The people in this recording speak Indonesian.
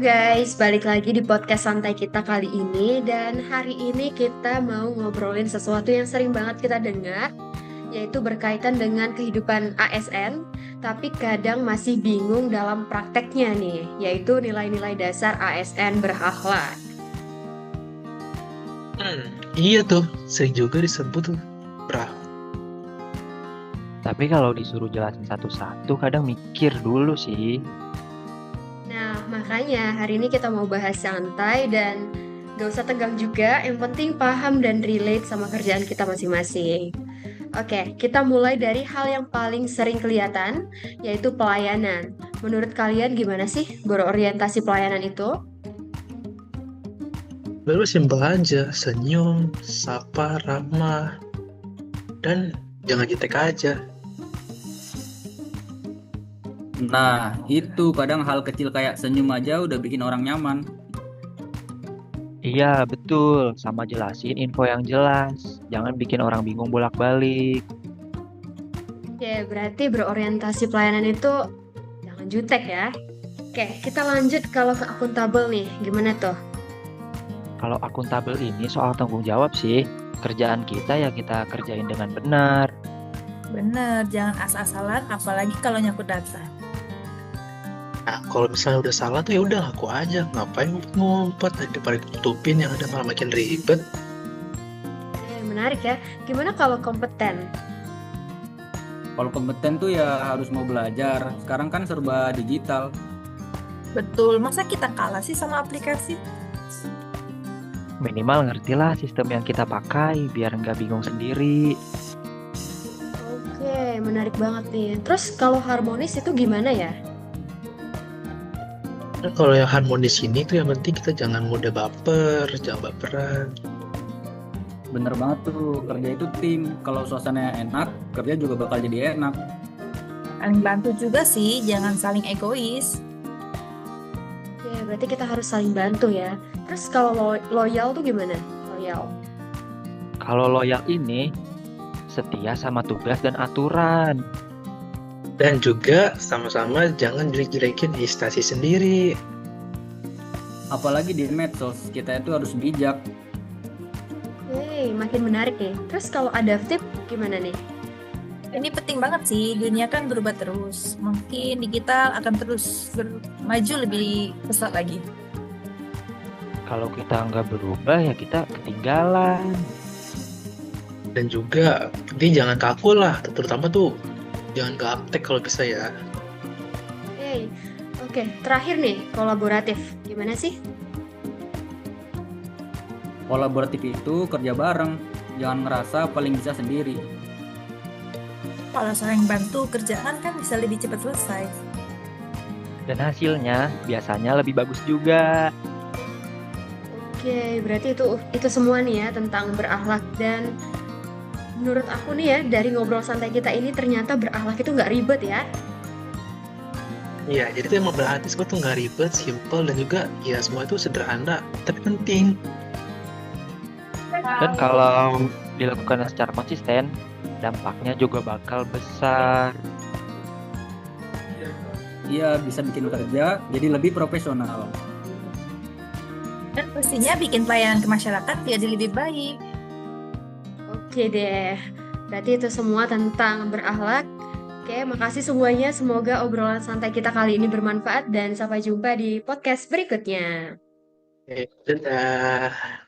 Guys, balik lagi di podcast santai kita kali ini dan hari ini kita mau ngobrolin sesuatu yang sering banget kita dengar, yaitu berkaitan dengan kehidupan ASN, tapi kadang masih bingung dalam prakteknya nih, yaitu nilai-nilai dasar ASN berakhlak. Hmm, iya tuh, sering juga disebut tuh. Bra, Tapi kalau disuruh jelasin satu-satu kadang mikir dulu sih. Nah, makanya hari ini kita mau bahas santai dan gak usah tegang juga, yang penting paham dan relate sama kerjaan kita masing-masing. Oke, kita mulai dari hal yang paling sering kelihatan, yaitu pelayanan. Menurut kalian gimana sih berorientasi pelayanan itu? baru simpel aja, senyum, sapa, ramah, dan jangan jutek aja. Nah, itu kadang hal kecil kayak senyum aja udah bikin orang nyaman. Iya, betul. Sama jelasin info yang jelas. Jangan bikin orang bingung bolak-balik. Oke, berarti berorientasi pelayanan itu jangan jutek ya. Oke, kita lanjut kalau ke akuntabel nih. Gimana tuh? Kalau akuntabel ini soal tanggung jawab sih. Kerjaan kita ya kita kerjain dengan benar. Bener, jangan asal-asalan, apalagi kalau nyangkut data. Nah, kalau misalnya udah salah tuh ya udah ngaku aja, ngapain ngumpet daripada ditutupin yang ada malah makin ribet. Menarik ya. Gimana kalau kompeten? Kalau kompeten tuh ya harus mau belajar. Sekarang kan serba digital. Betul, masa kita kalah sih sama aplikasi? Minimal ngertilah sistem yang kita pakai biar nggak bingung sendiri. Oke, menarik banget nih. Terus kalau harmonis itu gimana ya? Nah, kalau yang harmonis ini tuh yang penting kita jangan mudah baper, jangan baperan. Bener banget tuh, kerja itu tim. Kalau suasananya enak, kerja juga bakal jadi enak. Saling bantu juga sih, jangan saling egois. Oke, berarti kita harus saling bantu ya. Terus kalau loyal tuh gimana? Loyal. Kalau loyal ini setia sama tugas dan aturan. Dan juga sama-sama jangan jelek-jelekin instansi sendiri. Apalagi di medsos, kita itu harus bijak. Makin menarik nih. Terus kalau adaptif gimana nih? Ini penting banget sih, dunia kan berubah terus. Mungkin digital akan terus maju lebih pesat lagi. Kalau kita nggak berubah ya kita ketinggalan. Dan juga, jadi jangan kaku lah, terutama tuh jangan gaptek kalau bisa ya. Oke, terakhir nih, kolaboratif. Gimana sih? Kolaboratif itu kerja bareng. Jangan ngerasa paling bisa sendiri. Kalau saling bantu, kerjaan kan bisa lebih cepat selesai. Dan hasilnya biasanya lebih bagus juga. Oke, berarti itu semua nih ya tentang berakhlak dan menurut aku nih ya dari ngobrol santai kita ini ternyata berakhlak itu nggak ribet ya. Iya, jadi tuh emang berarti semua tuh nggak ribet, simple, dan juga ya semua itu sederhana, tapi penting. Dan kalau dilakukan secara konsisten, dampaknya juga bakal besar. Iya, bisa bikin kerja jadi lebih profesional. Dan pastinya bikin pelayanan ke masyarakat jadi lebih baik. Oke deh, berarti itu semua tentang berakhlak. Oke, makasih semuanya. Semoga obrolan santai kita kali ini bermanfaat dan sampai jumpa di podcast berikutnya. Dadah.